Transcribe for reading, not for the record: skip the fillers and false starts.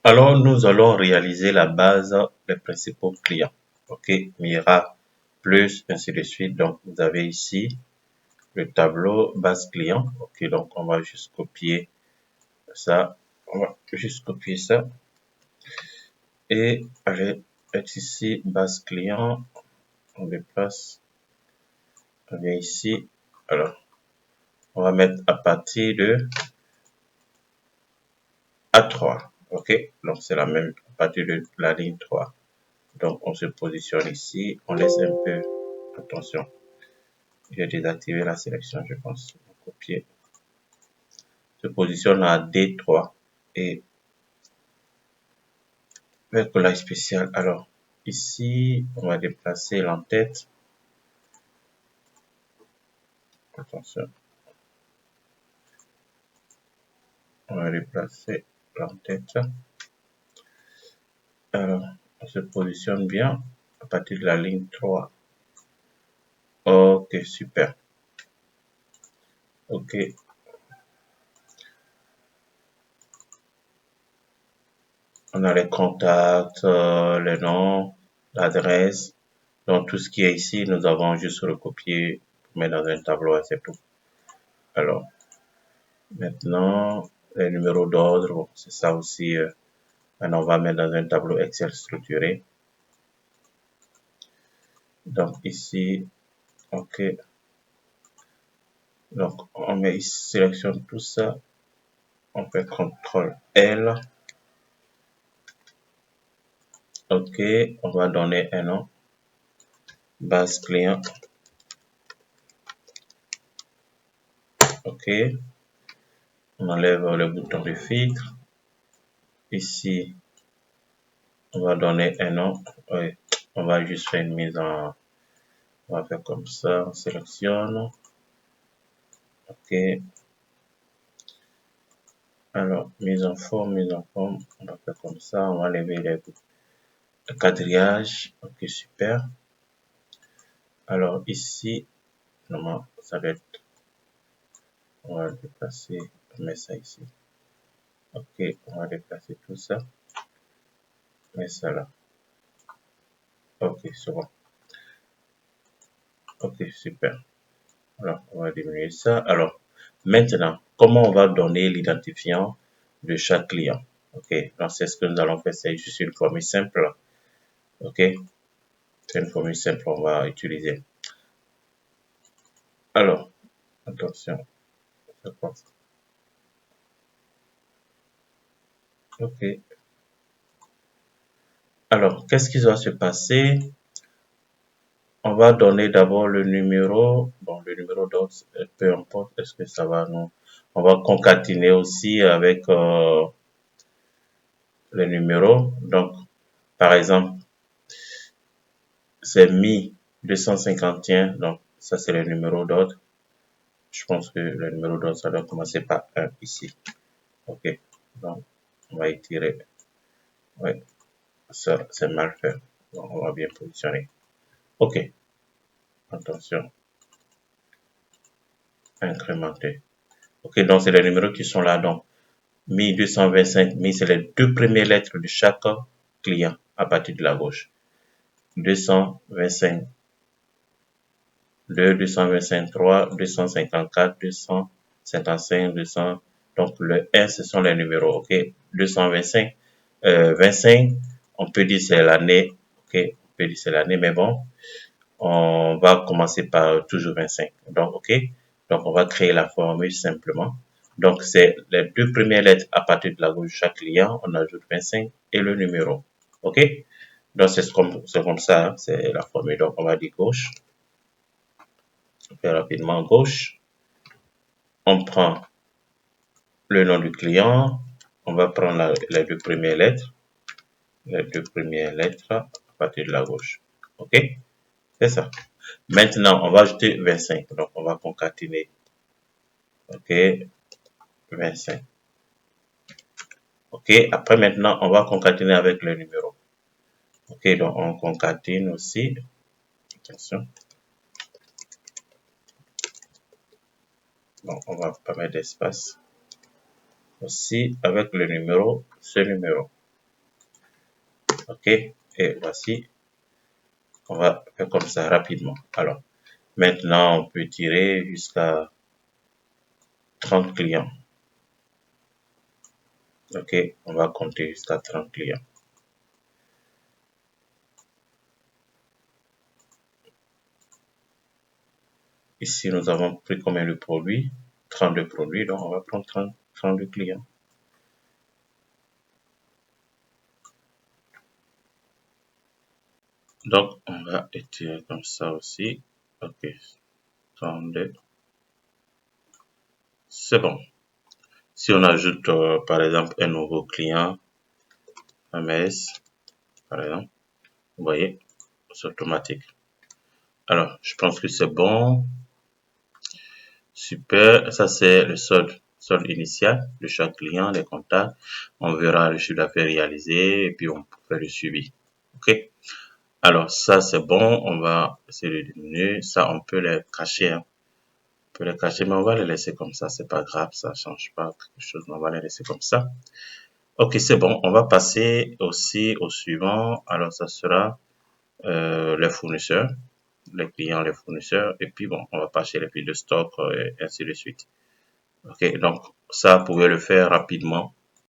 Alors, nous allons réaliser la base des principaux clients. OK, Mira plus, ainsi de suite. Donc, vous avez ici le tableau base client. OK, donc on va juste copier ça. On va juste copier ça. Et aller être ici, base client. On déplace. On vient ici. Alors, on va mettre à partir de A3. OK, donc c'est la même à partir de la ligne 3. Donc, on se positionne ici. On laisse un peu. Attention. J'ai désactivé la sélection, je pense. Copier. Se positionne à D3 et vers collage spécial. Alors, ici, on va déplacer l'entête. Attention. On va déplacer l'entête. Alors, on se positionne bien à partir de la ligne 3. Ok, super. Ok. On a les contacts, les noms, l'adresse. Donc, tout ce qui est ici, nous avons juste recopié pour mettre dans un tableau, c'est tout. Alors, maintenant, les numéros d'ordre, bon, c'est ça aussi. Maintenant, on va mettre dans un tableau Excel structuré. Donc, ici, OK. Donc, on met ici, sélectionne tout ça. On fait CTRL L. OK. On va donner un nom. Base client. OK. On enlève le bouton de filtre. Ici, on va donner un nom. Oui. On va juste faire une mise en... On va faire comme ça. On sélectionne. OK. Alors, mise en forme. On va faire comme ça. On va enlever le quadrillage. OK, super. Alors, ici, normalement, ça va être... On va déplacer, on met ça ici. OK, on va déplacer tout ça. On met ça là. OK, c'est bon. OK, super. Alors, on va diminuer ça. Alors, maintenant, comment on va donner l'identifiant de chaque client? OK, donc c'est ce que nous allons faire. C'est juste une formule simple. OK, c'est une formule simple qu'on va utiliser. Alors, attention. OK. Alors, qu'est-ce qui va se passer? On va donner d'abord le numéro. Bon, le numéro d'ordre, peu importe, est-ce que ça va nous... On va concaténer aussi avec le numéro. Donc, par exemple, c'est Mi 251. Donc, ça, c'est le numéro d'ordre. Je pense que le numéro d'ordre, ça doit commencer par 1 ici. OK. Donc, on va étirer. Oui, ça, c'est mal fait. Donc, on va bien positionner. OK. Attention. Incrémenter. OK, donc c'est les numéros qui sont là. Donc, 1225, 1000, c'est les deux premières lettres de chaque client à partir de la gauche. 225, 2, 225, 3, 254, 255, 200. Donc, le 1, ce sont les numéros, OK? 225, 25, on peut dire c'est l'année, OK? On peut dire c'est l'année, mais bon, on va commencer par toujours 25. Donc, OK? Donc, on va créer la formule simplement. Donc, c'est les deux premières lettres à partir de la gauche de chaque client. On ajoute 25 et le numéro. OK? Donc, c'est comme ça, hein, c'est la formule. Donc, on va dire gauche. On fait rapidement gauche. On prend le nom du client. On va prendre les deux premières lettres. Les deux premières lettres à partir de la gauche. OK? C'est ça. Maintenant, on va ajouter 25. Donc, on va concaténer. OK? 25. OK? Après, maintenant, on va concaténer avec le numéro. OK? Donc, on concatène aussi. Attention. Donc, on va pas mettre d'espace. Aussi, avec le numéro, ce numéro. OK, et voici, on va faire comme ça rapidement. Alors, maintenant, on peut tirer jusqu'à 30 clients. OK, on va compter jusqu'à 30 clients. Ici, nous avons pris combien de produits? 32 produits, donc on va prendre 32 clients. Donc, on va étirer comme ça aussi. OK, 32. C'est bon. Si on ajoute, par exemple, un nouveau client, MS, par exemple, vous voyez, c'est automatique. Alors, je pense que c'est bon. Super. Ça, c'est le solde initial de chaque client, les contacts. On verra le chiffre d'affaires réalisé et puis on fait le suivi. OK? Alors, ça, c'est bon. On va essayer de diminuer. Ça, on peut les cacher, hein. On peut les cacher, mais on va les laisser comme ça. C'est pas grave. Ça change pas quelque chose. Mais on va les laisser comme ça. OK, c'est bon. On va passer aussi au suivant. Alors, ça sera les fournisseurs, les clients, les fournisseurs. Et puis, bon, on va passer les prix de stock et ainsi de suite. OK, donc ça, vous pouvez le faire rapidement